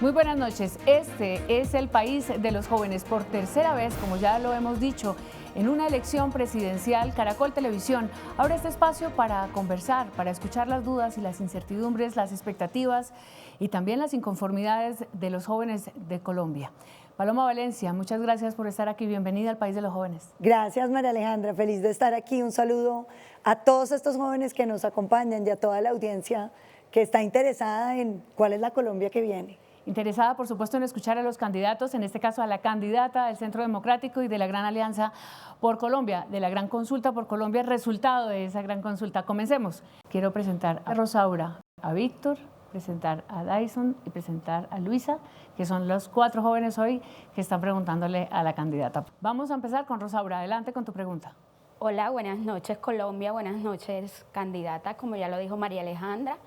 Muy buenas noches. Este es el país de los jóvenes. Por tercera vez, como ya lo hemos dicho, en una elección presidencial, Caracol Televisión abre este espacio para conversar, para escuchar las dudas y las incertidumbres, las expectativas y también las inconformidades de los jóvenes de Colombia. Paloma Valencia, muchas gracias por estar aquí. Bienvenida al país de los jóvenes. Gracias, María Alejandra. Feliz de estar aquí. Un saludo a todos estos jóvenes que nos acompañan y a toda la audiencia que está interesada en cuál es la Colombia que viene. Interesada, por supuesto, en escuchar a los candidatos, en este caso a la candidata del Centro Democrático y de la Gran Alianza por Colombia, de la Gran Consulta por Colombia, resultado de esa gran consulta. Comencemos. Quiero presentar a Rosaura, a Víctor, presentar a Dyson y presentar a Luisa, que son los 4 jóvenes hoy que están preguntándole a la candidata. Vamos a empezar con Rosaura. Adelante con tu pregunta. Hola, buenas noches Colombia, buenas noches candidata, como ya lo dijo María Alejandra.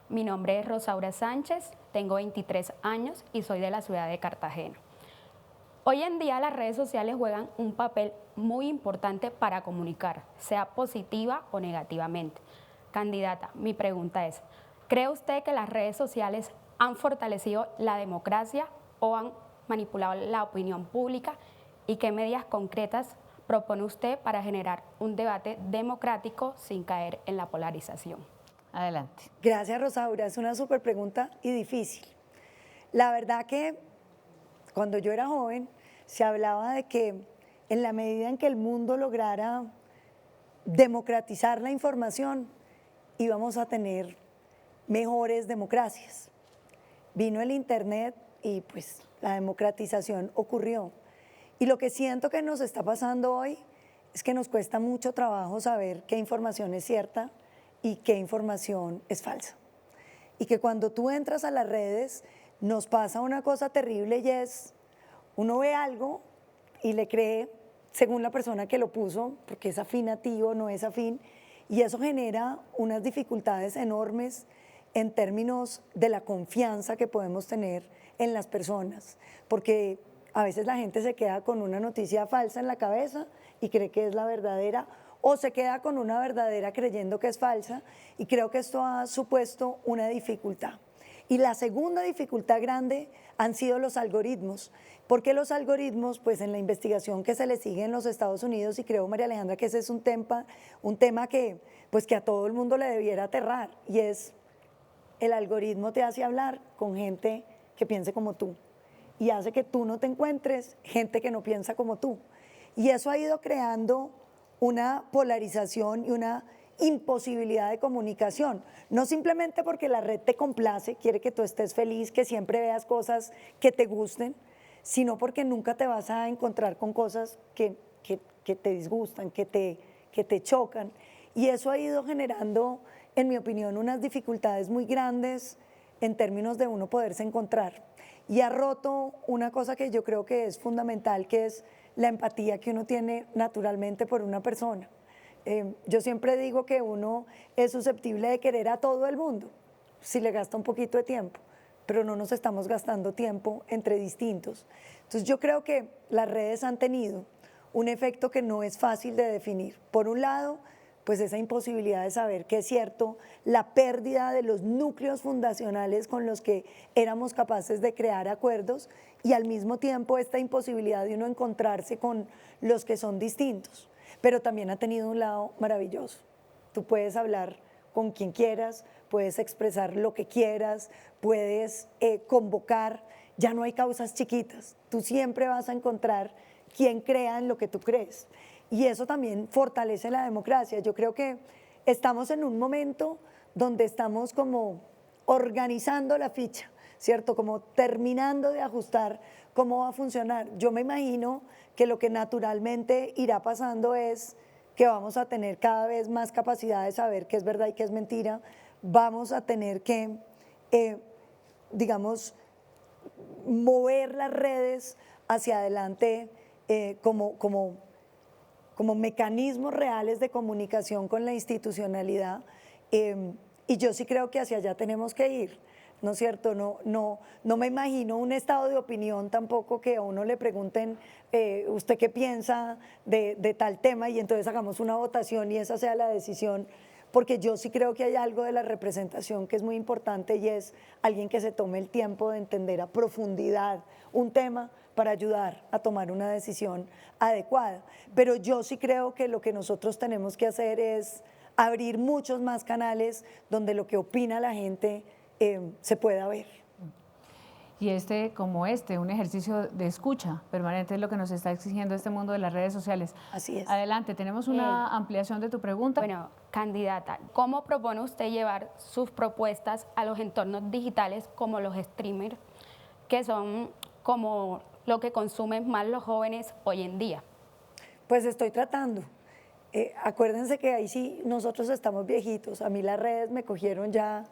Mi nombre es Rosaura Sánchez, tengo 23 años y soy de la ciudad de Cartagena. Hoy en día las redes sociales juegan un papel muy importante para comunicar, sea positiva o negativamente. Candidata, mi pregunta es, ¿cree usted que las redes sociales han fortalecido la democracia o han manipulado la opinión pública? ¿Y qué medidas concretas propone usted para generar un debate democrático sin caer en la polarización? Adelante. Gracias, Rosaura. Es una súper pregunta y difícil. La verdad que cuando yo era joven se hablaba de que en la medida en que el mundo lograra democratizar la información, íbamos a tener mejores democracias. Vino el Internet y pues la democratización ocurrió. Y lo que siento que nos está pasando hoy es que nos cuesta mucho trabajo saber qué información es cierta y qué información es falsa. Y que cuando tú entras a las redes nos pasa una cosa terrible y es, uno ve algo y le cree según la persona que lo puso, porque es afín a ti o no es afín, y eso genera unas dificultades enormes en términos de la confianza que podemos tener en las personas, porque a veces la gente se queda con una noticia falsa en la cabeza y cree que es la verdadera, o se queda con una verdadera creyendo que es falsa, y creo que esto ha supuesto una dificultad. Y la segunda dificultad grande han sido los algoritmos, porque los algoritmos, pues en la investigación que se le sigue en los Estados Unidos, y creo, María Alejandra, que ese es un tema que, pues, que a todo el mundo le debiera aterrar, y es el algoritmo te hace hablar con gente que piense como tú, y hace que tú no te encuentres gente que no piensa como tú. Y eso ha ido creando una polarización y una imposibilidad de comunicación, no simplemente porque la red te complace, quiere que tú estés feliz, que siempre veas cosas que te gusten, sino porque nunca te vas a encontrar con cosas que te disgustan, que te chocan. Y eso ha ido generando, en mi opinión, unas dificultades muy grandes en términos de uno poderse encontrar. Y ha roto una cosa que yo creo que es fundamental, que es la empatía que uno tiene naturalmente por una persona. Yo siempre digo que uno es susceptible de querer a todo el mundo si le gasta un poquito de tiempo, pero no nos estamos gastando tiempo entre distintos. Entonces yo creo que las redes han tenido un efecto que no es fácil de definir. Por un lado, pues esa imposibilidad de saber qué es cierto, la pérdida de los núcleos fundacionales con los que éramos capaces de crear acuerdos, y al mismo tiempo esta imposibilidad de uno encontrarse con los que son distintos. Pero también ha tenido un lado maravilloso. Tú puedes hablar con quien quieras, puedes expresar lo que quieras, puedes convocar, ya no hay causas chiquitas, tú siempre vas a encontrar quien crea en lo que tú crees. Y eso también fortalece la democracia. Yo creo que estamos en un momento donde estamos como organizando la ficha, ¿cierto? Como terminando de ajustar cómo va a funcionar. Yo me imagino que lo que naturalmente irá pasando es que vamos a tener cada vez más capacidad de saber qué es verdad y qué es mentira. Vamos a tener que, digamos, mover las redes hacia adelante como mecanismos reales de comunicación con la institucionalidad, y yo sí creo que hacia allá tenemos que ir, ¿no es cierto? No me imagino un estado de opinión tampoco que a uno le pregunten ¿usted qué piensa de tal tema? Y entonces hagamos una votación y esa sea la decisión, porque yo sí creo que hay algo de la representación que es muy importante y es alguien que se tome el tiempo de entender a profundidad un tema para ayudar a tomar una decisión adecuada. Pero yo sí creo que lo que nosotros tenemos que hacer es abrir muchos más canales donde lo que opina la gente se pueda ver. Y un ejercicio de escucha permanente es lo que nos está exigiendo este mundo de las redes sociales. Así es. Adelante, tenemos una ampliación de tu pregunta. Bueno, candidata, ¿cómo propone usted llevar sus propuestas a los entornos digitales como los streamers, que son como lo que consumen más los jóvenes hoy en día? Pues estoy tratando. Acuérdense que ahí sí nosotros estamos viejitos. A mí las redes me cogieron ya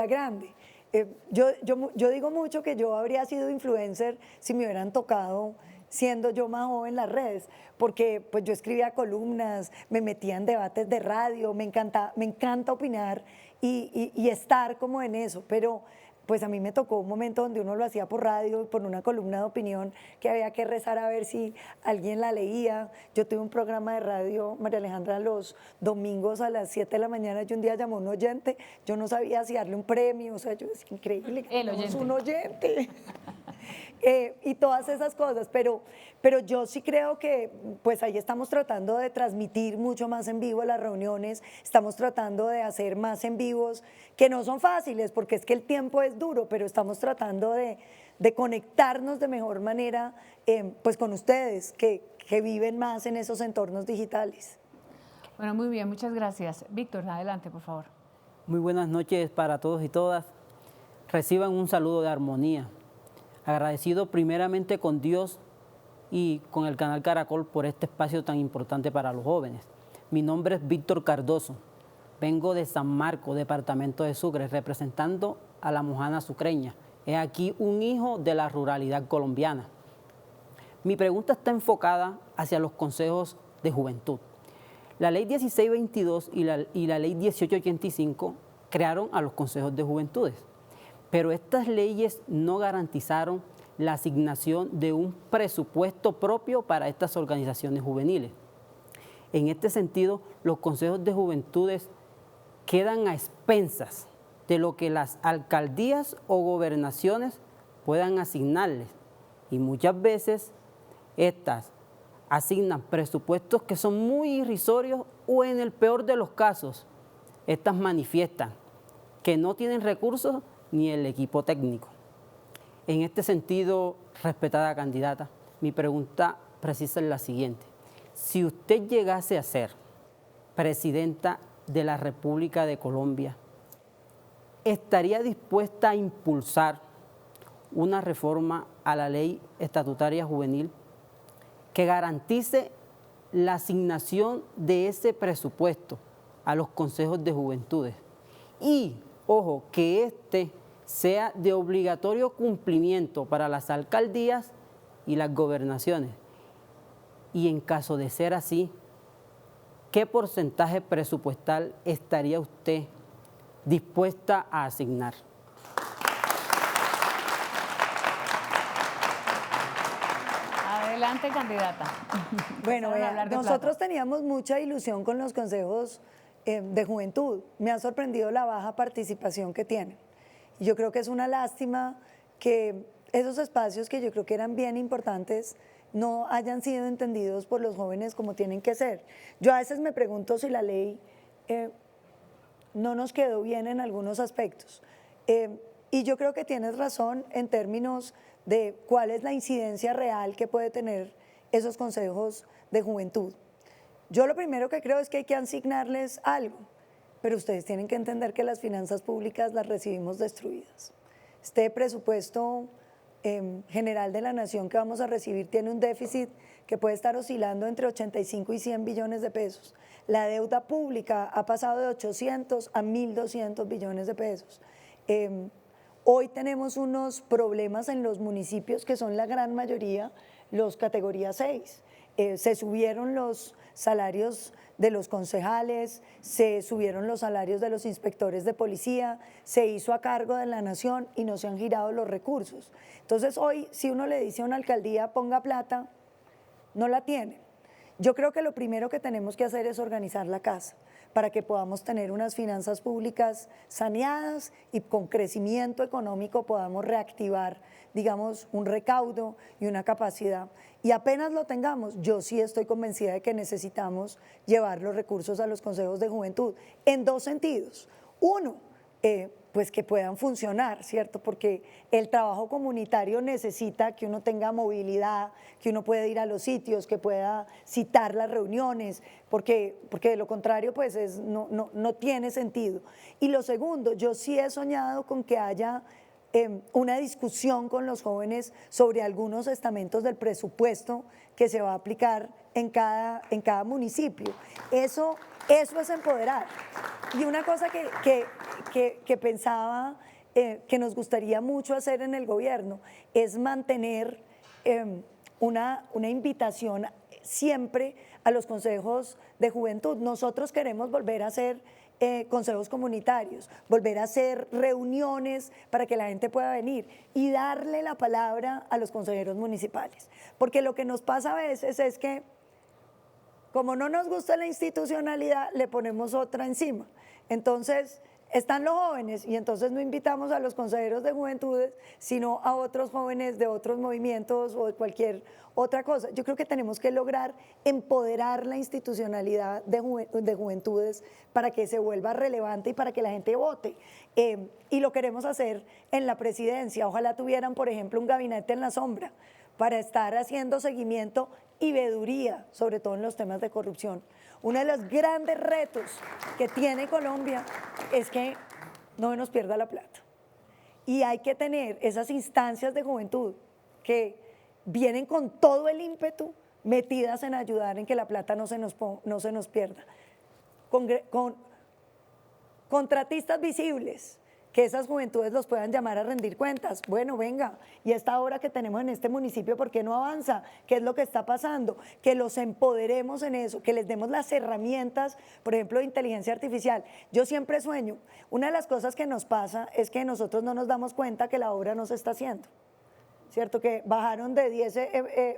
grande. Yo digo mucho que yo habría sido influencer si me hubieran tocado siendo yo más joven las redes, porque pues yo escribía columnas, me metía en debates de radio, me encanta opinar y estar como en eso, pero pues a mí me tocó un momento donde uno lo hacía por radio, por una columna de opinión, que había que rezar a ver si alguien la leía. Yo tuve un programa de radio, María Alejandra, los domingos a las 7 de la mañana, y un día llamó un oyente, yo no sabía si darle un premio, o sea, yo decía, increíble, que tenemos un oyente. Y todas esas cosas, pero yo sí creo que pues ahí estamos tratando de transmitir mucho más en vivo las reuniones, estamos tratando de hacer más en vivos, que no son fáciles porque es que el tiempo es duro, pero estamos tratando de conectarnos de mejor manera pues con ustedes que viven más en esos entornos digitales. Bueno, muy bien, muchas gracias. Víctor, adelante, por favor. Muy buenas noches para todos y todas. Reciban un saludo de armonía. Agradecido primeramente con Dios y con el canal Caracol por este espacio tan importante para los jóvenes. Mi nombre es Víctor Cardoso, vengo de San Marcos, departamento de Sucre, representando a la Mojana sucreña. Es aquí un hijo de la ruralidad colombiana. Mi pregunta está enfocada hacia los consejos de juventud. La ley 1622 y la ley 1885 crearon a los consejos de juventudes. Pero estas leyes no garantizaron la asignación de un presupuesto propio para estas organizaciones juveniles. En este sentido, los consejos de juventudes quedan a expensas de lo que las alcaldías o gobernaciones puedan asignarles. Y muchas veces estas asignan presupuestos que son muy irrisorios o, en el peor de los casos, estas manifiestan que no tienen recursos ni el equipo técnico. En este sentido, respetada candidata, mi pregunta precisa es la siguiente. Si usted llegase a ser presidenta de la República de Colombia, ¿estaría dispuesta a impulsar una reforma a la ley estatutaria juvenil que garantice la asignación de ese presupuesto a los consejos de juventudes? Y, ojo, que este sea de obligatorio cumplimiento para las alcaldías y las gobernaciones. Y en caso de ser así, ¿qué porcentaje presupuestal estaría usted dispuesta a asignar? Adelante, candidata. Bueno, nosotros teníamos mucha ilusión con los consejos de juventud. Me ha sorprendido la baja participación que tienen. Y yo creo que es una lástima que esos espacios que yo creo que eran bien importantes no hayan sido entendidos por los jóvenes como tienen que ser. Yo a veces me pregunto si la ley no nos quedó bien en algunos aspectos. Y yo creo que tienes razón en términos de cuál es la incidencia real que puede tener esos consejos de juventud. Yo lo primero que creo es que hay que asignarles algo, pero ustedes tienen que entender que las finanzas públicas las recibimos destruidas. Este presupuesto general de la nación que vamos a recibir tiene un déficit que puede estar oscilando entre 85 y 100 billones de pesos. La deuda pública ha pasado de 800 a 1.200 billones de pesos. Hoy tenemos unos problemas en los municipios que son la gran mayoría los categoría 6. Se subieron los salarios de los concejales, se subieron los salarios de los inspectores de policía, se hizo a cargo de la nación y no se han girado los recursos. Entonces hoy, si uno le dice a una alcaldía ponga plata, no la tienen. Yo creo que lo primero que tenemos que hacer es organizar la casa, para que podamos tener unas finanzas públicas saneadas y con crecimiento económico podamos reactivar, digamos, un recaudo y una capacidad. Y apenas lo tengamos, yo sí estoy convencida de que necesitamos llevar los recursos a los consejos de juventud en dos sentidos. Uno, pues que puedan funcionar, ¿cierto? Porque el trabajo comunitario necesita que uno tenga movilidad, que uno pueda ir a los sitios, que pueda citar las reuniones, porque de lo contrario pues no tiene sentido. Y lo segundo, yo sí he soñado con que haya una discusión con los jóvenes sobre algunos estamentos del presupuesto que se va a aplicar en cada municipio. Eso es empoderar. Y una cosa que pensaba que nos gustaría mucho hacer en el gobierno es mantener una invitación siempre a los consejos de juventud. Nosotros queremos volver a hacer consejos comunitarios, volver a hacer reuniones para que la gente pueda venir y darle la palabra a los consejeros municipales. Porque lo que nos pasa a veces es que como no nos gusta la institucionalidad, le ponemos otra encima. Entonces, están los jóvenes y entonces no invitamos a los consejeros de juventudes, sino a otros jóvenes de otros movimientos o de cualquier otra cosa. Yo creo que tenemos que lograr empoderar la institucionalidad de juventudes para que se vuelva relevante y para que la gente vote. Y lo queremos hacer en la presidencia. Ojalá tuvieran, por ejemplo, un gabinete en la sombra para estar haciendo seguimiento y veeduría, sobre todo en los temas de corrupción. Uno de los grandes retos que tiene Colombia es que no nos pierda la plata. Y hay que tener esas instancias de juventud que vienen con todo el ímpetu metidas en ayudar en que la plata no se nos pierda. Con contratistas visibles, que esas juventudes los puedan llamar a rendir cuentas. Bueno, venga, y esta obra que tenemos en este municipio, ¿por qué no avanza? ¿Qué es lo que está pasando? Que los empoderemos en eso, que les demos las herramientas, por ejemplo, de inteligencia artificial. Yo siempre sueño, una de las cosas que nos pasa es que nosotros no nos damos cuenta que la obra no se está haciendo, ¿cierto? Que bajaron de 10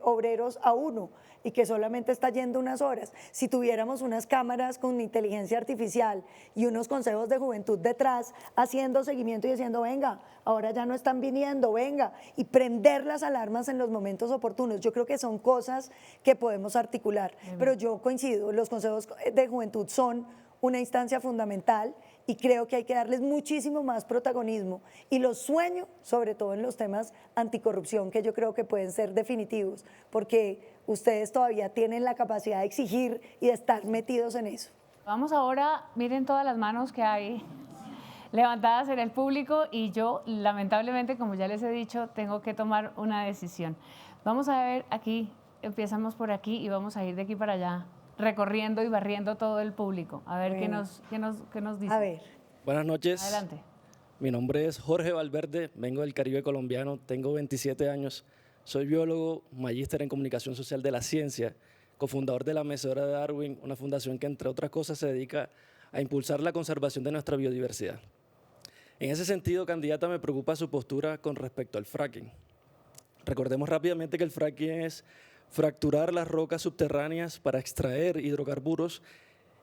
obreros a 1 y que solamente está yendo unas horas. Si tuviéramos unas cámaras con inteligencia artificial y unos consejos de juventud detrás haciendo seguimiento y diciendo, venga, ahora ya no están viniendo, venga, y prender las alarmas en los momentos oportunos. Yo creo que son cosas que podemos articular. Pero yo coincido, los consejos de juventud son una instancia fundamental y creo que hay que darles muchísimo más protagonismo y los sueño sobre todo en los temas anticorrupción, que yo creo que pueden ser definitivos, porque ustedes todavía tienen la capacidad de exigir y de estar metidos en eso. Vamos ahora, miren todas las manos que hay levantadas en el público y yo lamentablemente, como ya les he dicho, tengo que tomar una decisión. Vamos a ver aquí, empezamos por aquí y vamos a ir de aquí para allá, recorriendo y barriendo todo el público. A ver bueno, qué nos dice. A ver. Buenas noches. Adelante. Mi nombre es Jorge Valverde, vengo del Caribe colombiano, tengo 27 años, soy biólogo, magíster en comunicación social de la ciencia, cofundador de la Mecedora de Darwin, una fundación que entre otras cosas se dedica a impulsar la conservación de nuestra biodiversidad. En ese sentido, candidata, me preocupa su postura con respecto al fracking. Recordemos rápidamente que el fracking es fracturar las rocas subterráneas para extraer hidrocarburos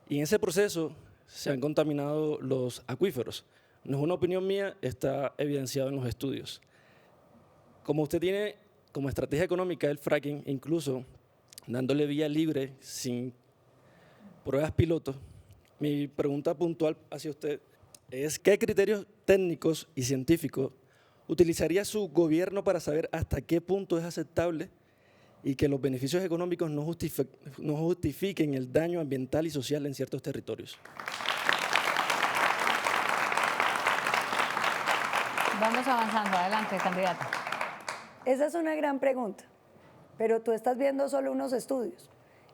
y en ese proceso se han contaminado los acuíferos. No es una opinión mía, está evidenciado en los estudios. Como usted tiene como estrategia económica el fracking, incluso dándole vía libre sin pruebas piloto, mi pregunta puntual hacia usted es ¿qué criterios técnicos y científicos utilizaría su gobierno para saber hasta qué punto es aceptable y que los beneficios económicos no justifiquen el daño ambiental y social en ciertos territorios? Vamos avanzando. Adelante, candidata. Esa es una gran pregunta, pero tú estás viendo solo unos estudios.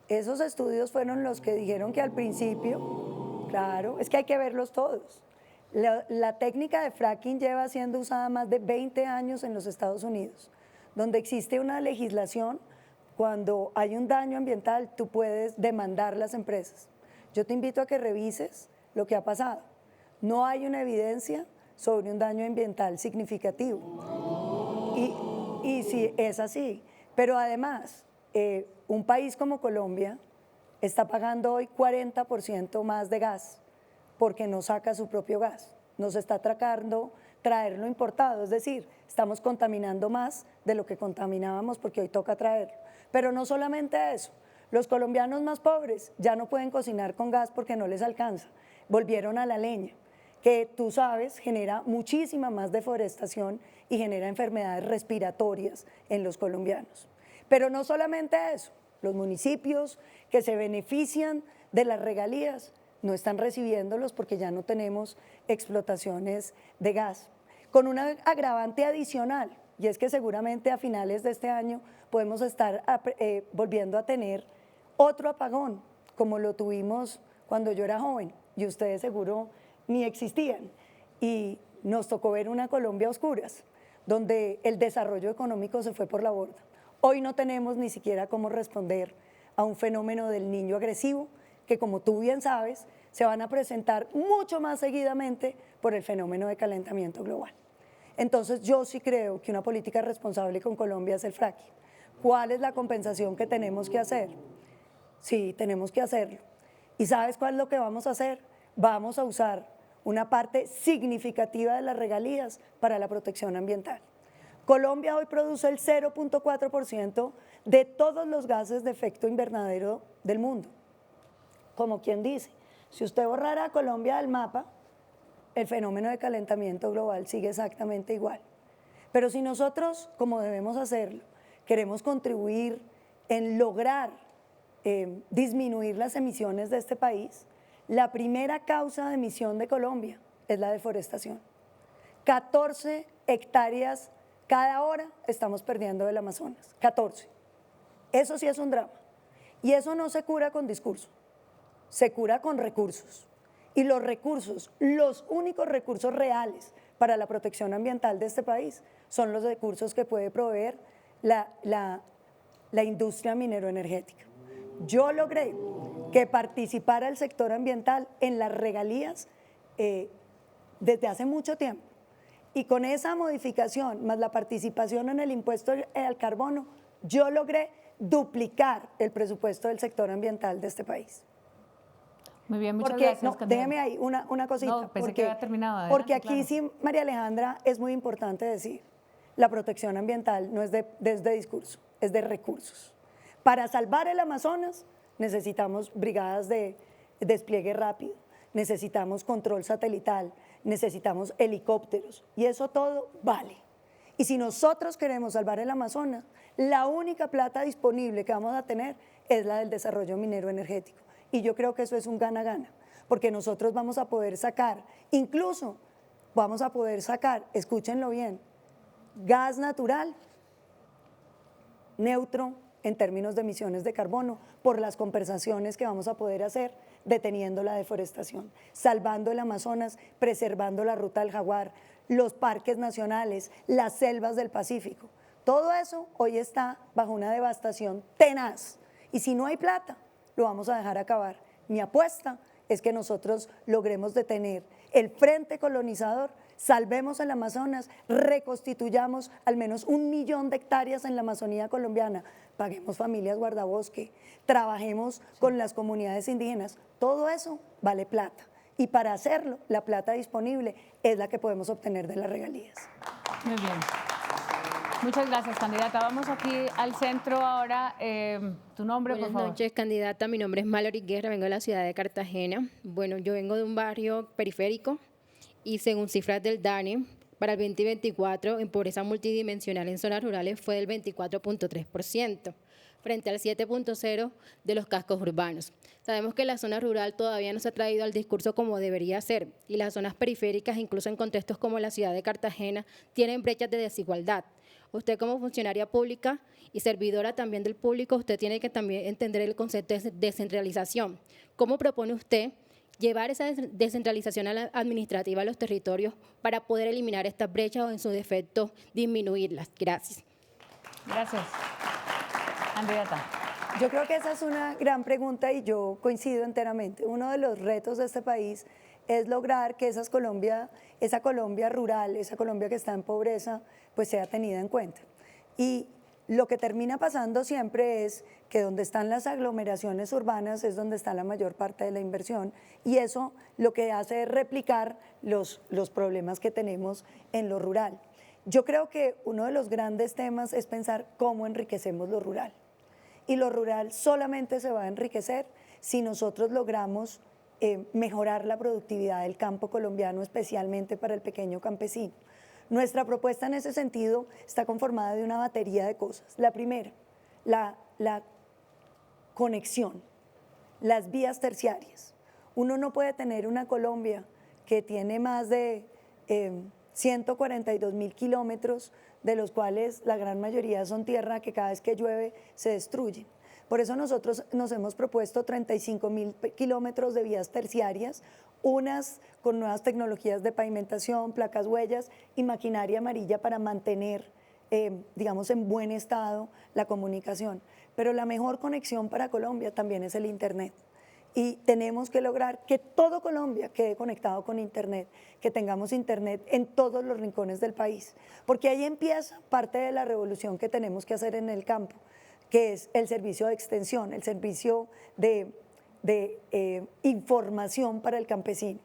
Esos estudios fueron los que dijeron que al principio, claro, es que hay que verlos todos. La técnica de fracking lleva siendo usada más de 20 años en los Estados Unidos, donde existe una legislación. Cuando hay un daño ambiental, tú puedes demandar las empresas. Yo te invito a que revises lo que ha pasado. No hay una evidencia sobre un daño ambiental significativo. Y sí, es así. Pero además, un país como Colombia está pagando hoy 40% más de gas porque no saca su propio gas. Nos está atracando traerlo importado, es decir, estamos contaminando más de lo que contaminábamos porque hoy toca traerlo. Pero no solamente eso, los colombianos más pobres ya no pueden cocinar con gas porque no les alcanza, volvieron a la leña, que tú sabes genera muchísima más deforestación y genera enfermedades respiratorias en los colombianos. Pero no solamente eso, los municipios que se benefician de las regalías no están recibiéndolos porque ya no tenemos explotaciones de gas. Con un agravante adicional, y es que seguramente a finales de este año podemos estar volviendo a tener otro apagón, como lo tuvimos cuando yo era joven, y ustedes seguro ni existían. Y nos tocó ver una Colombia a oscuras, donde el desarrollo económico se fue por la borda. Hoy no tenemos ni siquiera cómo responder a un fenómeno del niño agresivo, que como tú bien sabes, se van a presentar mucho más seguidamente por el fenómeno de calentamiento global. Entonces yo sí creo que una política responsable con Colombia es el fracking. ¿Cuál es la compensación que tenemos que hacer? Sí, tenemos que hacerlo. ¿Y sabes cuál es lo que vamos a hacer? Vamos a usar una parte significativa de las regalías para la protección ambiental. Colombia hoy produce el 0.4% de todos los gases de efecto invernadero del mundo. Como quien dice, si usted borrara a Colombia del mapa, el fenómeno de calentamiento global sigue exactamente igual. Pero si nosotros, como debemos hacerlo, queremos contribuir en lograr disminuir las emisiones de este país, la primera causa de emisión de Colombia es la deforestación. 14 hectáreas cada hora estamos perdiendo del Amazonas, 14. Eso sí es un drama. Y eso no se cura con discurso, se cura con recursos. Y los recursos, los únicos recursos reales para la protección ambiental de este país son los recursos que puede proveer la industria minero-energética. Yo logré que participara el sector ambiental en las regalías desde hace mucho tiempo. Y con esa modificación, más la participación en el impuesto al carbono, yo logré duplicar el presupuesto del sector ambiental de este país. Muy bien, muchas porque, gracias. No, déjeme ahí una cosita. No, pensé que había terminado. Adelante, porque aquí claro. sí, María Alejandra, es muy importante decir, la protección ambiental no es de discurso, es de recursos. Para salvar el Amazonas necesitamos brigadas de despliegue rápido, necesitamos control satelital, necesitamos helicópteros y eso todo vale. Y si nosotros queremos salvar el Amazonas, la única plata disponible que vamos a tener es la del desarrollo minero energético. Y yo creo que eso es un gana-gana, porque nosotros vamos a poder sacar, incluso vamos a poder sacar, escúchenlo bien, gas natural neutro en términos de emisiones de carbono por las compensaciones que vamos a poder hacer deteniendo la deforestación, salvando el Amazonas, preservando la ruta del jaguar, los parques nacionales, las selvas del Pacífico. Todo eso hoy está bajo una devastación tenaz y si no hay plata, lo vamos a dejar acabar. Mi apuesta es que nosotros logremos detener el frente colonizador, salvemos el Amazonas, reconstituyamos al menos 1 millón de hectáreas en la Amazonía colombiana, paguemos familias guardabosque, trabajemos con las comunidades indígenas, todo eso vale plata. Y para hacerlo, la plata disponible es la que podemos obtener de las regalías. Muy bien. Muchas gracias, candidata. Vamos aquí al centro ahora. Tu nombre, por favor. Buenas noches, candidata. Mi nombre es Mallory Guerra, vengo de la ciudad de Cartagena. Bueno, yo vengo de un barrio periférico y según cifras del DANE, para el 2024, en pobreza multidimensional en zonas rurales fue del 24.3%, frente al 7.0% de los cascos urbanos. Sabemos que la zona rural todavía no se ha traído al discurso como debería ser y las zonas periféricas, incluso en contextos como la ciudad de Cartagena, tienen brechas de desigualdad. Usted como funcionaria pública y servidora también del público, usted tiene que también entender el concepto de descentralización. ¿Cómo propone usted llevar esa descentralización administrativa a los territorios para poder eliminar estas brechas o en su defecto disminuirlas? Gracias. Gracias. Candidata. Yo creo que esa es una gran pregunta y yo coincido enteramente. Uno de los retos de este país es lograr que esa Colombia rural, esa Colombia que está en pobreza, pues sea tenida en cuenta. Y lo que termina pasando siempre es que donde están las aglomeraciones urbanas es donde está la mayor parte de la inversión, y eso lo que hace es replicar los problemas que tenemos en lo rural. Yo creo que uno de los grandes temas es pensar cómo enriquecemos lo rural. Y lo rural solamente se va a enriquecer si nosotros logramos mejorar la productividad del campo colombiano, especialmente para el pequeño campesino. Nuestra propuesta en ese sentido está conformada de una batería de cosas. La primera, la conexión, las vías terciarias. Uno no puede tener una Colombia que tiene más de 142.000 kilómetros, de los cuales la gran mayoría son tierra que cada vez que llueve se destruyen. Por eso nosotros nos hemos propuesto 35.000 kilómetros de vías terciarias, unas con nuevas tecnologías de pavimentación, placas huellas y maquinaria amarilla para mantener, digamos, en buen estado la comunicación. Pero la mejor conexión para Colombia también es el Internet. Y tenemos que lograr que todo Colombia quede conectado con Internet, que tengamos Internet en todos los rincones del país, porque ahí empieza parte de la revolución que tenemos que hacer en el campo, que es el servicio de extensión, el servicio de información para el campesino,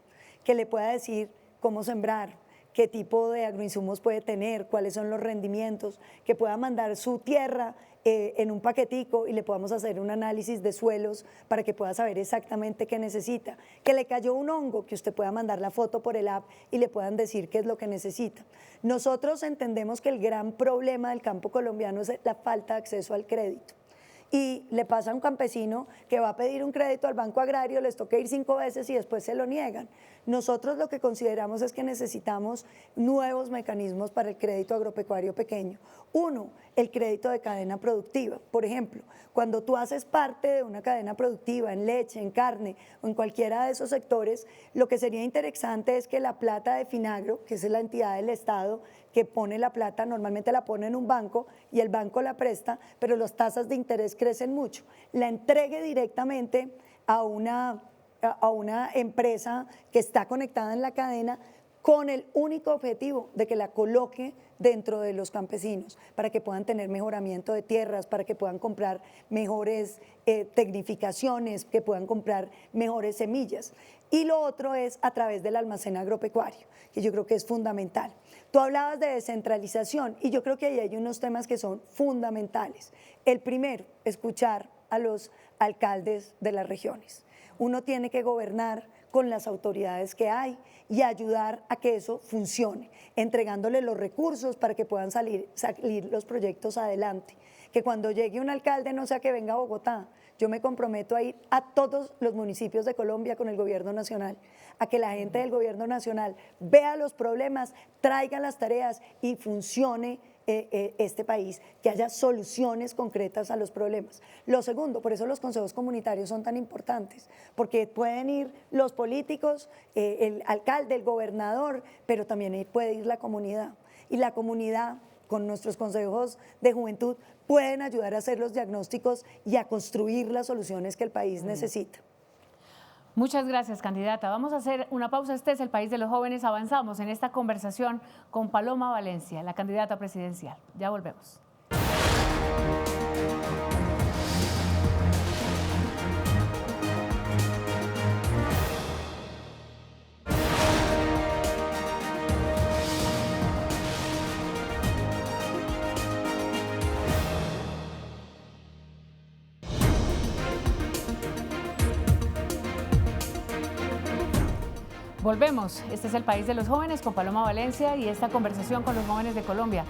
que le pueda decir cómo sembrar, qué tipo de agroinsumos puede tener, cuáles son los rendimientos, que pueda mandar su tierra en un paquetico y le podamos hacer un análisis de suelos para que pueda saber exactamente qué necesita, que le cayó un hongo, que usted pueda mandar la foto por el app y le puedan decir qué es lo que necesita. Nosotros entendemos que el gran problema del campo colombiano es la falta de acceso al crédito. Y le pasa a un campesino que va a pedir un crédito al Banco Agrario, les toca ir 5 veces y después se lo niegan. Nosotros lo que consideramos es que necesitamos nuevos mecanismos para el crédito agropecuario pequeño. Uno, el crédito de cadena productiva. Por ejemplo, cuando tú haces parte de una cadena productiva en leche, en carne o en cualquiera de esos sectores, lo que sería interesante es que la plata de Finagro, que es la entidad del Estado que pone la plata, normalmente la pone en un banco y el banco la presta, pero las tasas de interés crecen mucho, la entregue directamente a una empresa que está conectada en la cadena con el único objetivo de que la coloque dentro de los campesinos para que puedan tener mejoramiento de tierras, para que puedan comprar mejores tecnificaciones, que puedan comprar mejores semillas. Y lo otro es a través del almacén agropecuario, que yo creo que es fundamental. Tú hablabas de descentralización y yo creo que ahí hay unos temas que son fundamentales. El primero, escuchar a los alcaldes de las regiones. Uno tiene que gobernar con las autoridades que hay y ayudar a que eso funcione, entregándole los recursos para que puedan salir los proyectos adelante. Que cuando llegue un alcalde no sea que venga a Bogotá. Yo me comprometo a ir a todos los municipios de Colombia con el gobierno nacional, a que la gente del gobierno nacional vea los problemas, traiga las tareas y funcione este país, que haya soluciones concretas a los problemas. Lo segundo, por eso los consejos comunitarios son tan importantes, porque pueden ir los políticos, el alcalde, el gobernador, pero también puede ir la comunidad. Y la comunidad, con nuestros consejos de juventud, pueden ayudar a hacer los diagnósticos y a construir las soluciones que el país necesita. Muchas gracias, candidata. Vamos a hacer una pausa. Este es el País de los Jóvenes. Avanzamos en esta conversación con Paloma Valencia, la candidata presidencial. Ya volvemos. Volvemos. Este es el País de los Jóvenes con Paloma Valencia y esta conversación con los jóvenes de Colombia.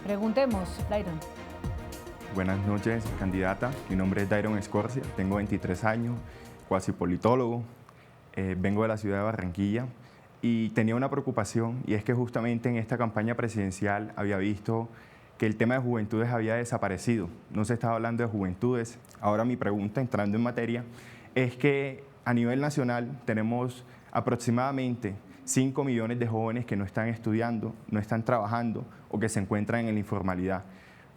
Preguntemos, Dairon. Buenas noches, candidata. Mi nombre es Dairon Escorcia, tengo 23 años, cuasi politólogo, vengo de la ciudad de Barranquilla y tenía una preocupación, y es que justamente en esta campaña presidencial había visto que el tema de juventudes había desaparecido. No se estaba hablando de juventudes. Ahora mi pregunta, entrando en materia, es que a nivel nacional tenemos aproximadamente 5 millones de jóvenes que no están estudiando, no están trabajando o que se encuentran en la informalidad.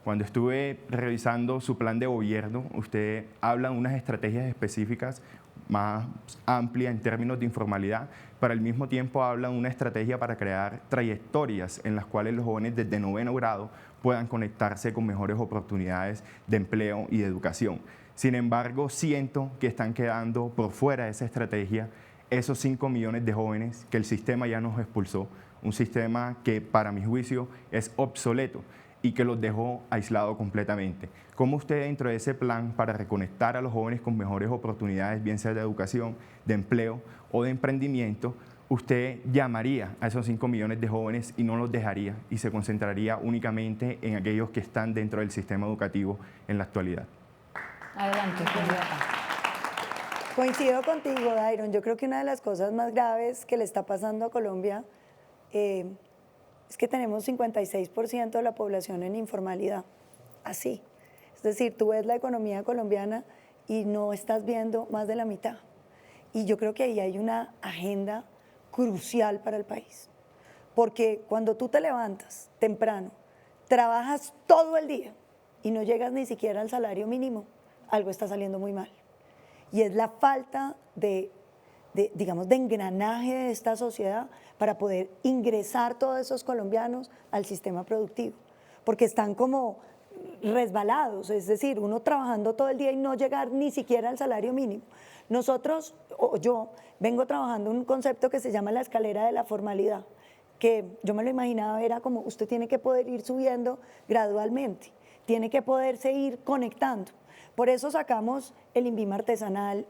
Cuando estuve revisando su plan de gobierno, usted habla de unas estrategias específicas más amplia en términos de informalidad, pero al mismo tiempo habla de una estrategia para crear trayectorias en las cuales los jóvenes desde 9º grado puedan conectarse con mejores oportunidades de empleo y de educación. Sin embargo, siento que están quedando por fuera de esa estrategia esos 5 millones de jóvenes que el sistema ya nos expulsó, un sistema que para mi juicio es obsoleto y que los dejó aislados completamente. ¿Cómo usted dentro de ese plan para reconectar a los jóvenes con mejores oportunidades, bien sea de educación, de empleo o de emprendimiento, usted llamaría a esos 5 millones de jóvenes y no los dejaría y se concentraría únicamente en aquellos que están dentro del sistema educativo en la actualidad? Adelante, candidata. Coincido contigo, Dairon. Yo creo que una de las cosas más graves que le está pasando a Colombia es que tenemos 56% de la población en informalidad. Así. Es decir, tú ves la economía colombiana y no estás viendo más de la mitad. Y yo creo que ahí hay una agenda crucial para el país. Porque cuando tú te levantas temprano, trabajas todo el día y no llegas ni siquiera al salario mínimo, algo está saliendo muy mal. Y es la falta digamos, de engranaje de esta sociedad para poder ingresar todos esos colombianos al sistema productivo, porque están como resbalados, es decir, uno trabajando todo el día y no llegar ni siquiera al salario mínimo. Nosotros, o yo, vengo trabajando un concepto que se llama la escalera de la formalidad, que yo me lo imaginaba, era como usted tiene que poder ir subiendo gradualmente, tiene que poderse ir conectando. Por eso sacamos el INVIMA artesanal,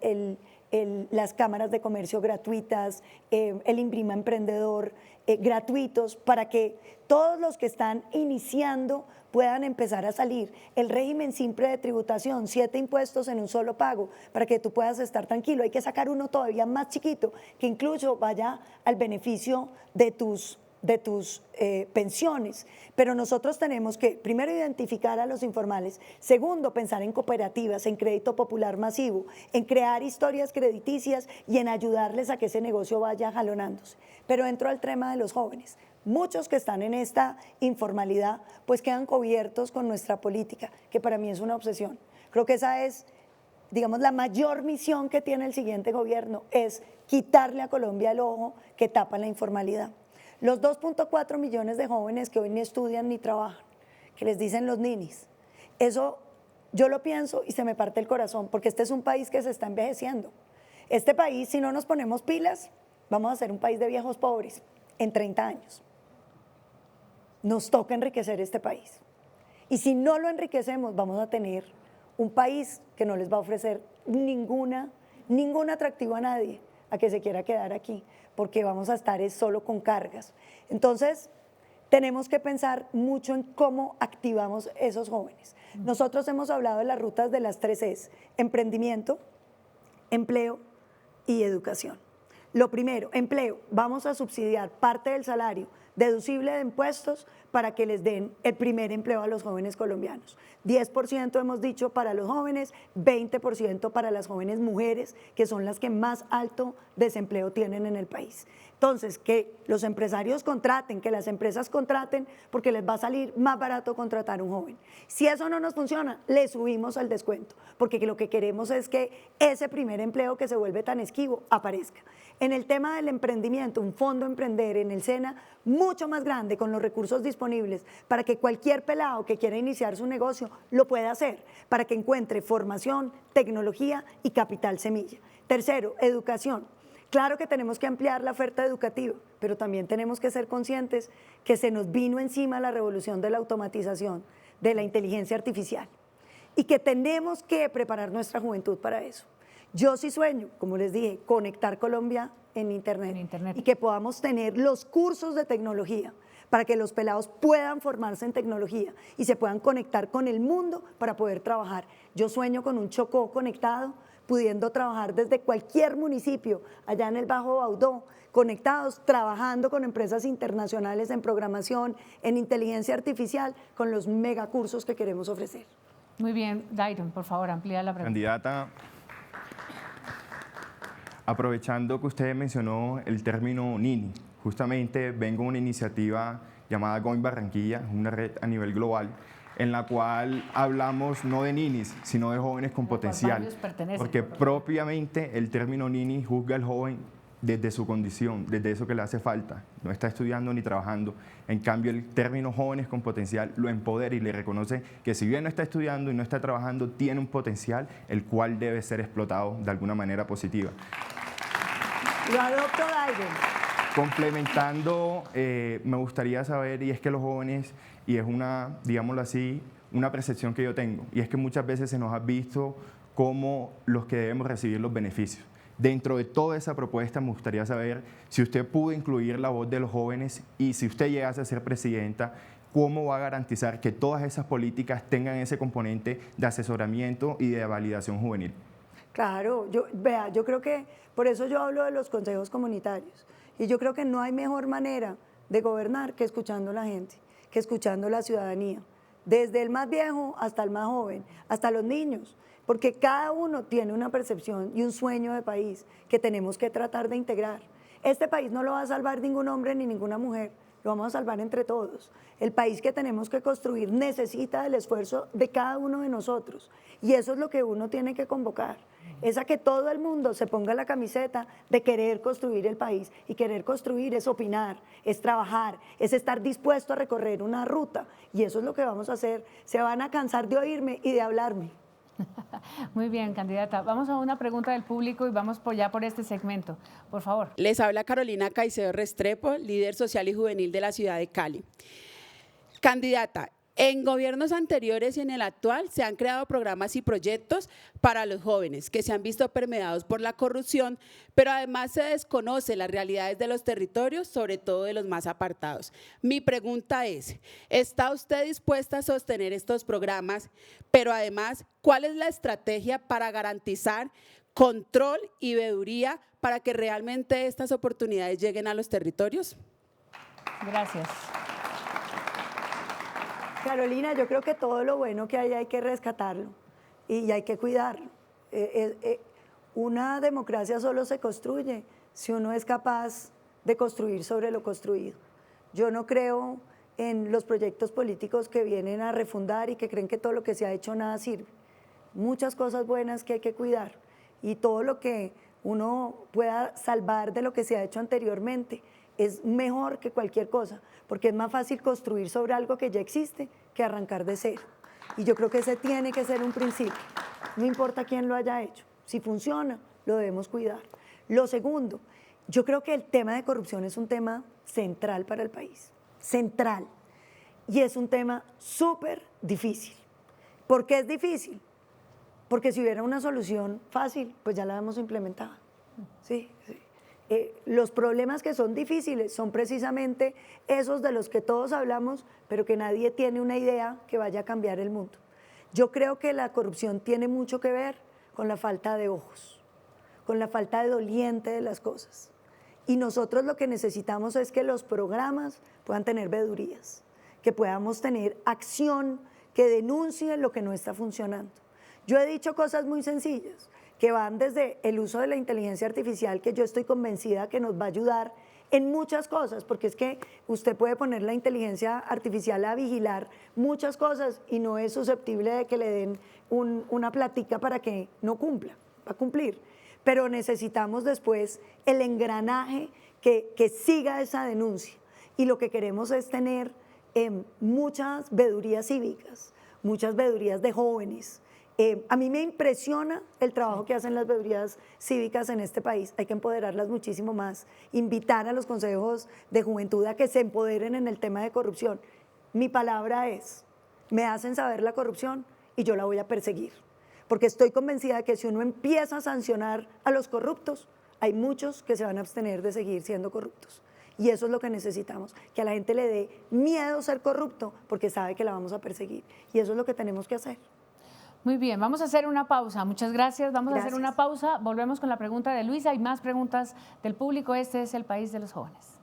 las cámaras de comercio gratuitas, el INVIMA emprendedor gratuitos, para que todos los que están iniciando puedan empezar a salir. El régimen simple de tributación, 7 impuestos en un solo pago, para que tú puedas estar tranquilo. Hay que sacar uno todavía más chiquito, que incluso vaya al beneficio de tus pensiones, pero nosotros tenemos que primero identificar a los informales, segundo pensar en cooperativas, en crédito popular masivo, en crear historias crediticias y en ayudarles a que ese negocio vaya jalonándose. Pero entro al tema de los jóvenes. Muchos que están en esta informalidad pues quedan cubiertos con nuestra política, que para mí es una obsesión. Creo que esa es, digamos, la mayor misión que tiene el siguiente gobierno, es quitarle a Colombia el ojo que tapa la informalidad. Los 2.4 millones de jóvenes que hoy ni estudian ni trabajan, que les dicen los ninis, eso yo lo pienso y se me parte el corazón, porque este es un país que se está envejeciendo. Este país, si no nos ponemos pilas, vamos a ser un país de viejos pobres en 30 años. Nos toca enriquecer este país. Y si no lo enriquecemos, vamos a tener un país que no les va a ofrecer ningún atractivo a nadie a que se quiera quedar aquí, porque vamos a estar solo con cargas. Entonces, tenemos que pensar mucho en cómo activamos esos jóvenes. Nosotros hemos hablado de las rutas de las 3 Es, emprendimiento, empleo y educación. Lo primero, empleo, vamos a subsidiar parte del salario deducible de impuestos para que les den el primer empleo a los jóvenes colombianos. 10% hemos dicho para los jóvenes, 20% para las jóvenes mujeres, que son las que más alto desempleo tienen en el país. Entonces, que los empresarios contraten, que las empresas contraten, porque les va a salir más barato contratar a un joven. Si eso no nos funciona, le subimos el descuento, porque lo que queremos es que ese primer empleo que se vuelve tan esquivo aparezca. En el tema del emprendimiento, un fondo Emprender en el SENA mucho más grande, con los recursos disponibles, para que cualquier pelado que quiera iniciar su negocio lo pueda hacer, para que encuentre formación, tecnología y capital semilla. Tercero, educación. Claro que tenemos que ampliar la oferta educativa, pero también tenemos que ser conscientes que se nos vino encima la revolución de la automatización, de la inteligencia artificial, y que tenemos que preparar nuestra juventud para eso. Yo sí sueño, como les dije, conectar Colombia en Internet y que podamos tener los cursos de tecnología para que los pelados puedan formarse en tecnología y se puedan conectar con el mundo para poder trabajar. Yo sueño con un Chocó conectado, pudiendo trabajar desde cualquier municipio, allá en el Bajo Baudó, conectados, trabajando con empresas internacionales en programación, en inteligencia artificial, con los megacursos que queremos ofrecer. Muy bien, Dairon, por favor, amplía la pregunta. Candidata, aprovechando que usted mencionó el término Nini, justamente vengo de una iniciativa llamada Going Barranquilla, una red a nivel global, en la cual hablamos no de ninis, sino de jóvenes con potencial, porque propiamente el término nini juzga al joven desde su condición, desde eso que le hace falta, no está estudiando ni trabajando. En cambio, el término jóvenes con potencial lo empodera y le reconoce que si bien no está estudiando y no está trabajando, tiene un potencial el cual debe ser explotado de alguna manera positiva. Lo adopto, Dairon. Complementando, me gustaría saber, y es que los jóvenes, y es una, digámoslo así, una percepción que yo tengo, y es que muchas veces se nos ha visto como los que debemos recibir los beneficios. Dentro de toda esa propuesta me gustaría saber si usted pudo incluir la voz de los jóvenes y si usted llegase a ser presidenta, ¿cómo va a garantizar que todas esas políticas tengan ese componente de asesoramiento y de validación juvenil? Claro, yo creo que por eso yo hablo de los consejos comunitarios y yo creo que no hay mejor manera de gobernar que escuchando a la gente, que escuchando a la ciudadanía, desde el más viejo hasta el más joven, hasta los niños. Porque cada uno tiene una percepción y un sueño de país que tenemos que tratar de integrar. Este país no lo va a salvar ningún hombre ni ninguna mujer, lo vamos a salvar entre todos. El país que tenemos que construir necesita el esfuerzo de cada uno de nosotros y eso es lo que uno tiene que convocar. Es a que todo el mundo se ponga la camiseta de querer construir el país y querer construir es opinar, es trabajar, es estar dispuesto a recorrer una ruta y eso es lo que vamos a hacer. Se van a cansar de oírme y de hablarme. Muy bien, candidata. Vamos a una pregunta del público y vamos ya por este segmento. Por favor. Les habla Carolina Caicedo Restrepo, líder social y juvenil de la ciudad de Cali. Candidata, en gobiernos anteriores y en el actual se han creado programas y proyectos para los jóvenes que se han visto permeados por la corrupción, pero además se desconoce las realidades de los territorios, sobre todo de los más apartados. Mi pregunta es, ¿está usted dispuesta a sostener estos programas? Pero además, ¿cuál es la estrategia para garantizar control y veeduría para que realmente estas oportunidades lleguen a los territorios? Gracias. Carolina, yo creo que todo lo bueno que hay que rescatarlo y hay que cuidarlo. Una democracia solo se construye si uno es capaz de construir sobre lo construido. Yo no creo en los proyectos políticos que vienen a refundar y que creen que todo lo que se ha hecho nada sirve. Muchas cosas buenas que hay que cuidar y todo lo que uno pueda salvar de lo que se ha hecho anteriormente es mejor que cualquier cosa, porque es más fácil construir sobre algo que ya existe que arrancar de cero. Y yo creo que ese tiene que ser un principio, no importa quién lo haya hecho, si funciona, lo debemos cuidar. Lo segundo, yo creo que el tema de corrupción es un tema central para el país, central, y es un tema súper difícil. ¿Por qué es difícil? Porque si hubiera una solución fácil, pues ya la hemos implementado. Sí, sí. Los problemas que son difíciles son precisamente esos de los que todos hablamos, pero que nadie tiene una idea que vaya a cambiar el mundo. Yo creo que la corrupción tiene mucho que ver con la falta de ojos, con la falta de doliente de las cosas. Y nosotros lo que necesitamos es que los programas puedan tener veedurías, que podamos tener acción que denuncie lo que no está funcionando. Yo he dicho cosas muy sencillas, que van desde el uso de la inteligencia artificial, que yo estoy convencida que nos va a ayudar en muchas cosas, porque es que usted puede poner la inteligencia artificial a vigilar muchas cosas y no es susceptible de que le den una platica para que no cumpla, va a cumplir. Pero necesitamos después el engranaje que siga esa denuncia y lo que queremos es tener muchas veedurías cívicas, muchas veedurías de jóvenes. A mí me impresiona el trabajo que hacen las veedurías cívicas en este país. Hay que empoderarlas muchísimo más, invitar a los consejos de juventud a que se empoderen en el tema de corrupción. Mi palabra es, me hacen saber la corrupción y yo la voy a perseguir, porque estoy convencida de que si uno empieza a sancionar a los corruptos, hay muchos que se van a abstener de seguir siendo corruptos. Y eso es lo que necesitamos, que a la gente le dé miedo ser corrupto porque sabe que la vamos a perseguir. Y eso es lo que tenemos que hacer. Muy bien, vamos a hacer una pausa. Muchas gracias. Vamos a hacer una pausa. Volvemos con la pregunta de Luisa. Hay más preguntas del público. Este es el país de los jóvenes.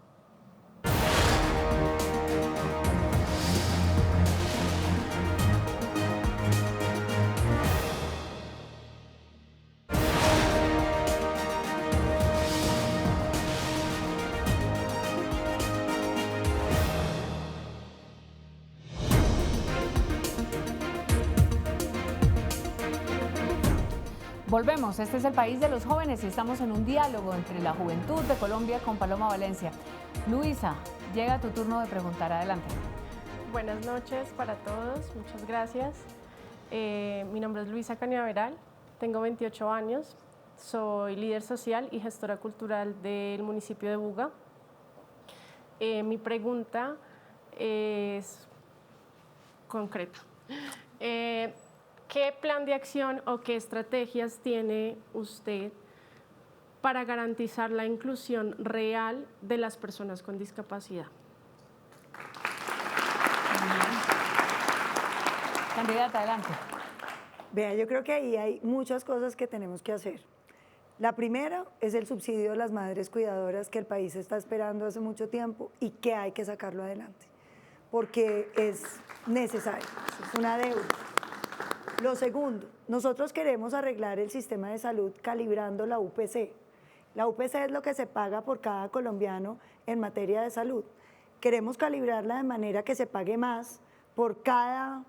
Volvemos, este es el país de los jóvenes y estamos en un diálogo entre la juventud de Colombia con Paloma Valencia. Luisa, llega tu turno de preguntar, adelante. Buenas noches para todos, muchas gracias. Mi nombre es Luisa Cañaveral, tengo 28 años, soy líder social y gestora cultural del municipio de Buga. Mi pregunta es concreta. ¿Qué plan de acción o qué estrategias tiene usted para garantizar la inclusión real de las personas con discapacidad? Candidata, adelante. Vea, yo creo que ahí hay muchas cosas que tenemos que hacer. La primera es el subsidio de las madres cuidadoras que el país está esperando hace mucho tiempo y que hay que sacarlo adelante, porque es necesario, es una deuda. Lo segundo, nosotros queremos arreglar el sistema de salud calibrando la UPC. La UPC es lo que se paga por cada colombiano en materia de salud. Queremos calibrarla de manera que se pague más por cada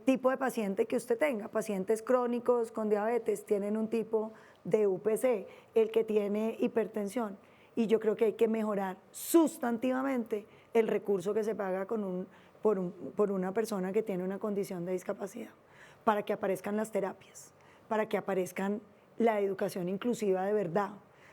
tipo de paciente que usted tenga. Pacientes crónicos con diabetes tienen un tipo de UPC, el que tiene hipertensión. Y yo creo que hay que mejorar sustantivamente el recurso que se paga por una persona que tiene una condición de discapacidad, para que aparezcan las terapias, para que aparezcan la educación inclusiva de verdad.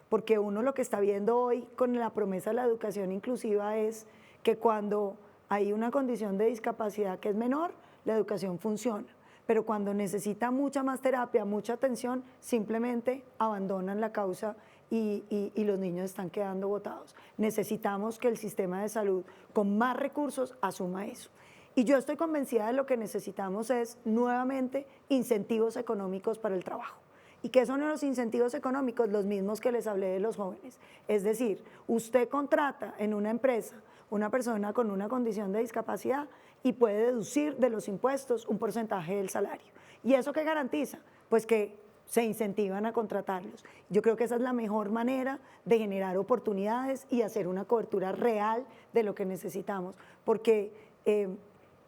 Porque uno lo que está viendo hoy con la promesa de la educación inclusiva es que cuando hay una condición de discapacidad que es menor, la educación funciona. Pero cuando necesita mucha más terapia, mucha atención, simplemente abandonan la causa y los niños están quedando botados. Necesitamos que el sistema de salud, con más recursos, asuma eso. Y yo estoy convencida de lo que necesitamos es, nuevamente, incentivos económicos para el trabajo. ¿Y qué son los incentivos económicos? Los mismos que les hablé de los jóvenes. Es decir, usted contrata en una empresa una persona con una condición de discapacidad y puede deducir de los impuestos un porcentaje del salario. ¿Y eso qué garantiza? Pues que se incentivan a contratarlos. Yo creo que esa es la mejor manera de generar oportunidades y hacer una cobertura real de lo que necesitamos, porque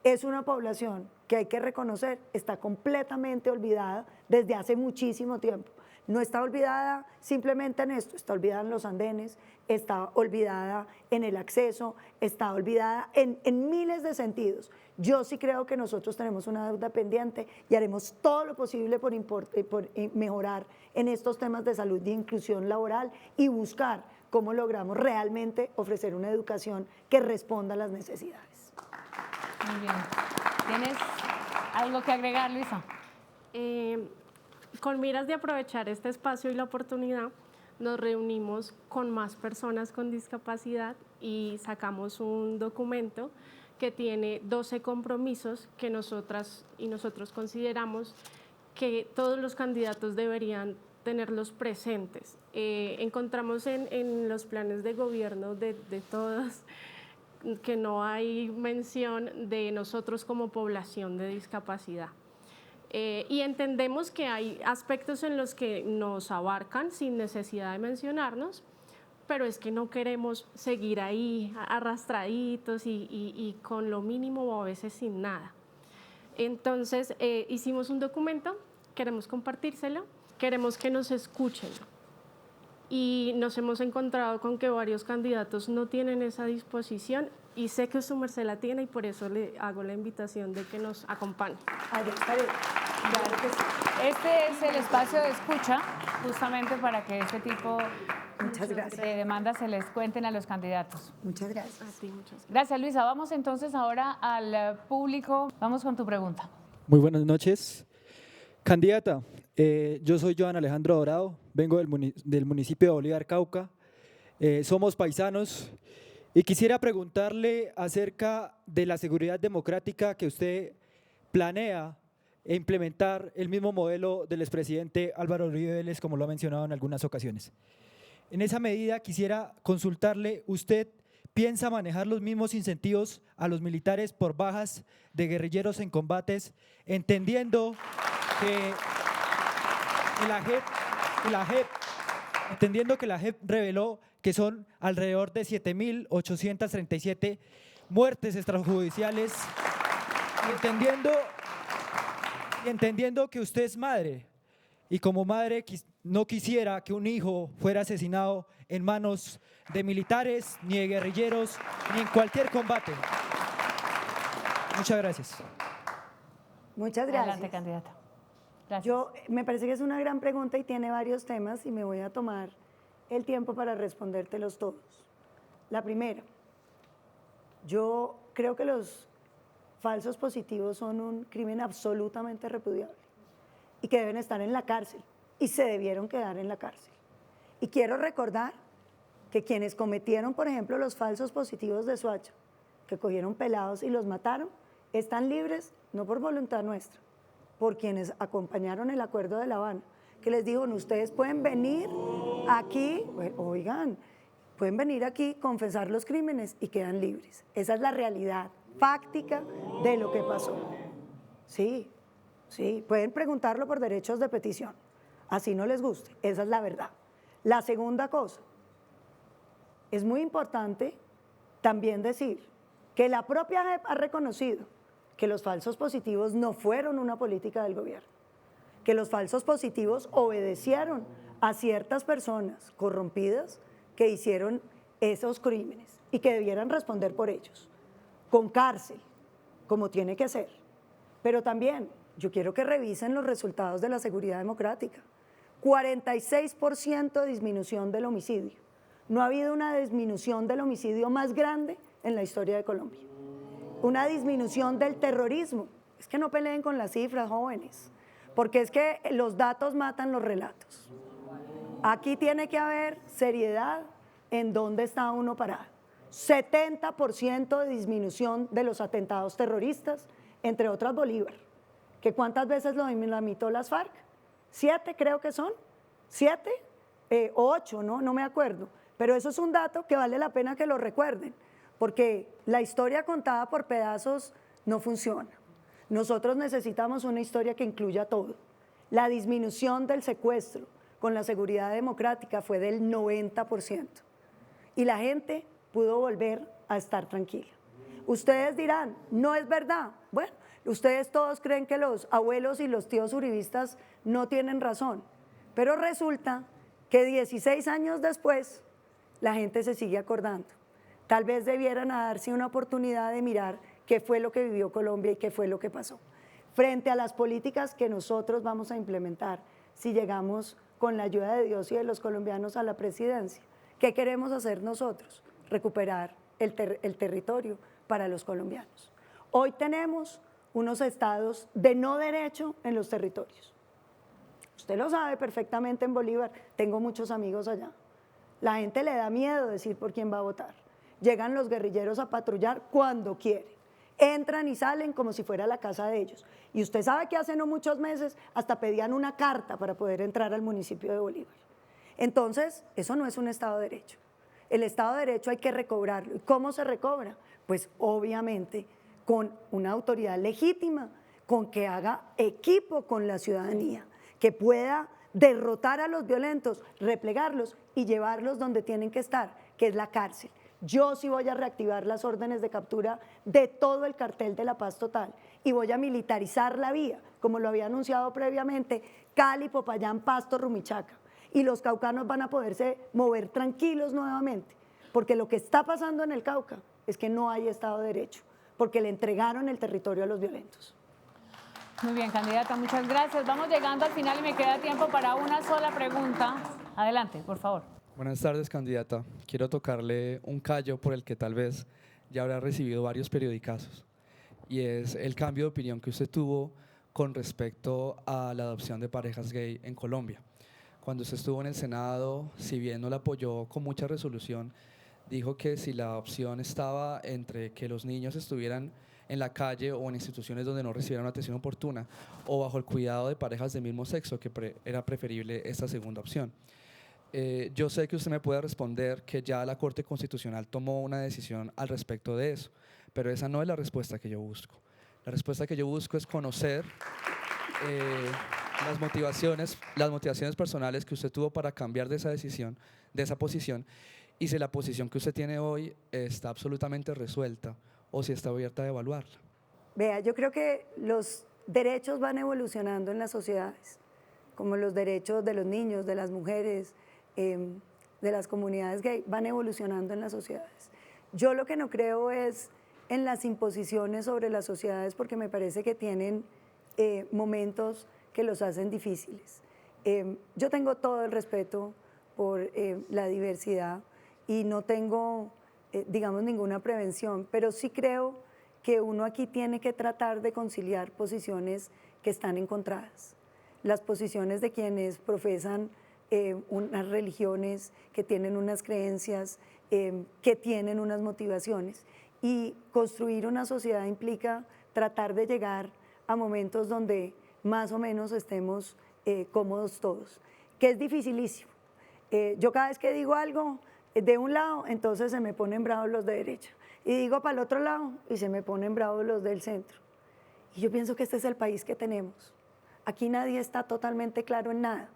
es una población que hay que reconocer, está completamente olvidada desde hace muchísimo tiempo. No está olvidada simplemente en esto, está olvidada en los andenes, está olvidada en el acceso, está olvidada en miles de sentidos. Yo sí creo que nosotros tenemos una deuda pendiente y haremos todo lo posible por mejorar en estos temas de salud y inclusión laboral y buscar cómo logramos realmente ofrecer una educación que responda a las necesidades. Muy bien. ¿Tienes algo que agregar, Luisa? Con miras de aprovechar este espacio y la oportunidad, nos reunimos con más personas con discapacidad y sacamos un documento que tiene 12 compromisos que nosotras y nosotros consideramos que todos los candidatos deberían tenerlos presentes. Encontramos en los planes de gobierno de todos que no hay mención de nosotros como población de discapacidad. Y entendemos que hay aspectos en los que nos abarcan sin necesidad de mencionarnos, pero es que no queremos seguir ahí arrastraditos y con lo mínimo o a veces sin nada. Entonces hicimos un documento, queremos compartírselo, queremos que nos escuchen. Y nos hemos encontrado con que varios candidatos no tienen esa disposición y sé que su merced la tiene y por eso le hago la invitación de que nos acompañe. Claro que sí. Este es el espacio de escucha, justamente para que este tipo de demandas se les cuenten a los candidatos. Muchas gracias. A ti, muchas gracias. Gracias, Luisa. Vamos entonces ahora al público. Vamos con tu pregunta. Muy buenas noches. Candidata, yo soy Joan Alejandro Dorado, vengo del municipio de Bolívar, Cauca. Somos paisanos y quisiera preguntarle acerca de la seguridad democrática que usted planea implementar el mismo modelo del expresidente Álvaro Uribe Vélez, como lo ha mencionado en algunas ocasiones. En esa medida quisiera consultarle, ¿usted piensa manejar los mismos incentivos a los militares por bajas de guerrilleros en combates, entendiendo que la JEP reveló que son alrededor de 7.837 muertes extrajudiciales, y entendiendo que usted es madre y como madre no quisiera que un hijo fuera asesinado en manos de militares, ni de guerrilleros, ni en cualquier combate. Muchas gracias. Muchas gracias. Adelante, candidata. Gracias. Me parece que es una gran pregunta y tiene varios temas y me voy a tomar el tiempo para respondértelos todos. La primera, yo creo que los falsos positivos son un crimen absolutamente repudiable y que deben estar en la cárcel y se debieron quedar en la cárcel. Y quiero recordar que quienes cometieron, por ejemplo, los falsos positivos de Soacha, que cogieron pelados y los mataron, están libres no por voluntad nuestra, por quienes acompañaron el Acuerdo de La Habana, que les dijo, ustedes pueden venir aquí, oigan, pueden venir aquí, confesar los crímenes y quedan libres. Esa es la realidad fáctica de lo que pasó. Sí, sí, pueden preguntarlo por derechos de petición, así no les guste, esa es la verdad. La segunda cosa, es muy importante también decir que la propia JEP ha reconocido que los falsos positivos no fueron una política del gobierno, que los falsos positivos obedecieron a ciertas personas corrompidas que hicieron esos crímenes y que debieran responder por ellos, con cárcel, como tiene que ser. Pero también yo quiero que revisen los resultados de la seguridad democrática. 46% de disminución del homicidio. No ha habido una disminución del homicidio más grande en la historia de Colombia. Una disminución del terrorismo. Es que no peleen con las cifras, jóvenes, porque es que los datos matan los relatos. Aquí tiene que haber seriedad en dónde está uno parado. 70% de disminución de los atentados terroristas, entre otras Bolívar. ¿Que cuántas veces lo dinamitó las FARC? 7 creo que son, 7 o 8, no me acuerdo. Pero eso es un dato que vale la pena que lo recuerden, porque la historia contada por pedazos no funciona. Nosotros necesitamos una historia que incluya todo. La disminución del secuestro con la seguridad democrática fue del 90% y la gente pudo volver a estar tranquila. Ustedes dirán, no es verdad. Bueno, ustedes todos creen que los abuelos y los tíos uribistas no tienen razón, pero resulta que 16 años después la gente se sigue acordando. Tal vez debieran darse una oportunidad de mirar qué fue lo que vivió Colombia y qué fue lo que pasó. Frente a las políticas que nosotros vamos a implementar si llegamos con la ayuda de Dios y de los colombianos a la presidencia, ¿qué queremos hacer nosotros? Recuperar el territorio para los colombianos. Hoy tenemos unos estados de no derecho en los territorios. Usted lo sabe perfectamente en Bolívar, tengo muchos amigos allá. La gente le da miedo decir por quién va a votar. Llegan los guerrilleros a patrullar cuando quieren. Entran y salen como si fuera la casa de ellos. Y usted sabe que hace no muchos meses hasta pedían una carta para poder entrar al municipio de Bolívar. Entonces, eso no es un Estado de Derecho. El Estado de Derecho hay que recobrarlo. ¿Y cómo se recobra? Pues obviamente con una autoridad legítima, con que haga equipo con la ciudadanía, que pueda derrotar a los violentos, replegarlos y llevarlos donde tienen que estar, que es la cárcel. Yo sí voy a reactivar las órdenes de captura de todo el cartel de la paz total y voy a militarizar la vía, como lo había anunciado previamente, Cali, Popayán, Pasto, Rumichaca. Y los caucanos van a poderse mover tranquilos nuevamente, porque lo que está pasando en el Cauca es que no hay Estado de Derecho, porque le entregaron el territorio a los violentos. Muy bien, candidata, muchas gracias. Vamos llegando al final y me queda tiempo para una sola pregunta. Adelante, por favor. Buenas tardes, candidata. Quiero tocarle un callo por el que tal vez ya habrá recibido varios periodicazos, y es el cambio de opinión que usted tuvo con respecto a la adopción de parejas gay en Colombia. Cuando usted estuvo en el Senado, si bien no la apoyó con mucha resolución, dijo que si la opción estaba entre que los niños estuvieran en la calle o en instituciones donde no recibieran una atención oportuna o bajo el cuidado de parejas del mismo sexo, que era preferible esta segunda opción. Yo sé que usted me puede responder que ya la Corte Constitucional tomó una decisión al respecto de eso, pero esa no es la respuesta que yo busco. La respuesta que yo busco es conocer las motivaciones personales que usted tuvo para cambiar de esa decisión, de esa posición, y si la posición que usted tiene hoy está absolutamente resuelta o si está abierta a evaluarla. Vea, yo creo que los derechos van evolucionando en las sociedades. como los derechos de los niños, de las mujeres, de las comunidades gay, van evolucionando en las sociedades. Yo lo que no creo es en las imposiciones sobre las sociedades, porque me parece que tienen momentos que los hacen difíciles. Yo tengo todo el respeto por la diversidad y no tengo, digamos, ninguna prevención, pero sí creo que uno aquí tiene que tratar de conciliar posiciones que están encontradas. Las posiciones de quienes profesan unas religiones, que tienen unas creencias, que tienen unas motivaciones. Y construir una sociedad implica tratar de llegar a momentos donde más o menos estemos cómodos todos, que es dificilísimo. Yo cada vez que digo algo de un lado, entonces se me ponen bravos los de derecha. Y digo para el otro lado y se me ponen bravos los del centro. Y yo pienso que este es el país que tenemos. Aquí nadie está totalmente claro en nada.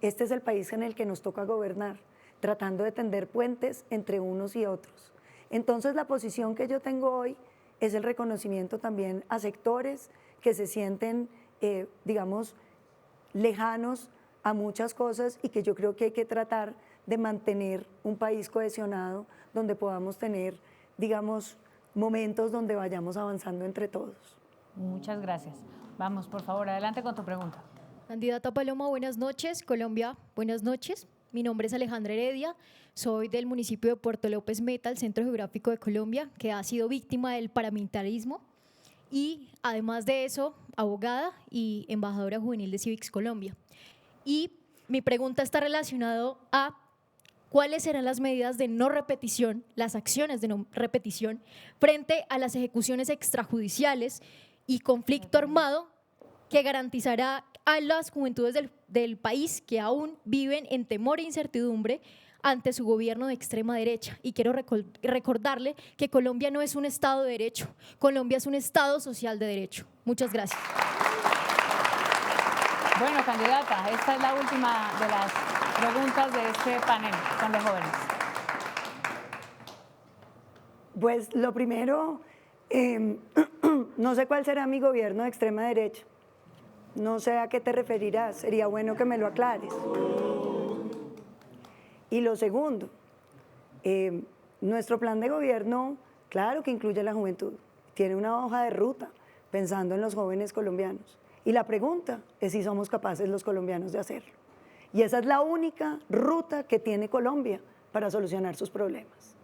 Este es el país en el que nos toca gobernar, tratando de tender puentes entre unos y otros. Entonces la posición que yo tengo hoy es el reconocimiento también a sectores que se sienten, digamos, lejanos a muchas cosas y que yo creo que hay que tratar de mantener un país cohesionado donde podamos tener, digamos, momentos donde vayamos avanzando entre todos. Muchas gracias. Vamos, por favor, adelante con tu pregunta. Candidata Paloma, buenas noches. Colombia, buenas noches. Mi nombre es Alejandra Heredia, soy del municipio de Puerto López Meta, el centro geográfico de Colombia, que ha sido víctima del paramilitarismo y además de eso, abogada y embajadora juvenil de Civics Colombia. Y mi pregunta está relacionada a cuáles serán las medidas de no repetición, las acciones de no repetición frente a las ejecuciones extrajudiciales y conflicto armado que garantizará a las juventudes del país que aún viven en temor e incertidumbre ante su gobierno de extrema derecha. Y quiero recordarle que Colombia no es un Estado de derecho, Colombia es un Estado social de derecho. Muchas gracias. Bueno, candidata, esta es la última de las preguntas de este panel con los jóvenes. Pues lo primero, no sé cuál será mi gobierno de extrema derecha. No sé a qué te referirás, sería bueno que me lo aclares. Y lo segundo, nuestro plan de gobierno, claro que incluye a la juventud, tiene una hoja de ruta pensando en los jóvenes colombianos. Y la pregunta es si somos capaces los colombianos de hacerlo. Y esa es la única ruta que tiene Colombia para solucionar sus problemas.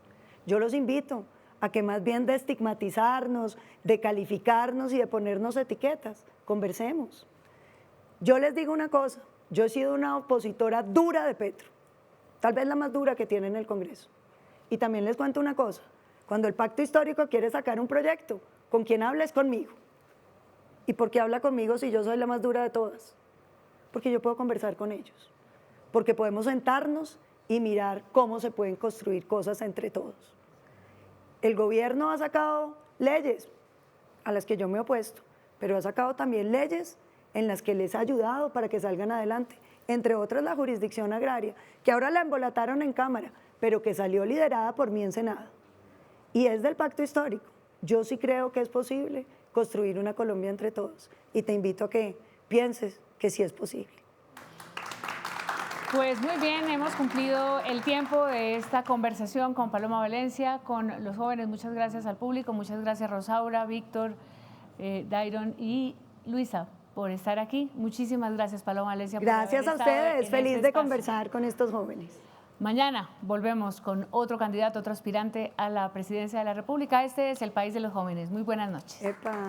Yo los invito a que más bien de estigmatizarnos, de calificarnos y de ponernos etiquetas, conversemos. Yo les digo una cosa, yo he sido una opositora dura de Petro, tal vez la más dura que tiene en el Congreso. Y también les cuento una cosa, cuando el Pacto Histórico quiere sacar un proyecto, con quien habla es conmigo. ¿Y por qué habla conmigo si yo soy la más dura de todas? Porque yo puedo conversar con ellos, porque podemos sentarnos y mirar cómo se pueden construir cosas entre todos. El gobierno ha sacado leyes a las que yo me he opuesto, pero ha sacado también leyes en las que les ha ayudado para que salgan adelante, entre otras la jurisdicción agraria, que ahora la embolataron en Cámara, pero que salió liderada por mí en Senado. Y es del Pacto Histórico. Yo sí creo que es posible construir una Colombia entre todos y te invito a que pienses que sí es posible. Pues muy bien, hemos cumplido el tiempo de esta conversación con Paloma Valencia, con los jóvenes. Muchas gracias al público, muchas gracias Rosaura, Víctor, Dairon y Luisa por estar aquí. Muchísimas gracias Paloma Valencia. Gracias a ustedes, feliz de conversar con estos jóvenes. Mañana volvemos con otro candidato, otro aspirante a la presidencia de la República. Este es El País de los Jóvenes. Muy buenas noches. Epa.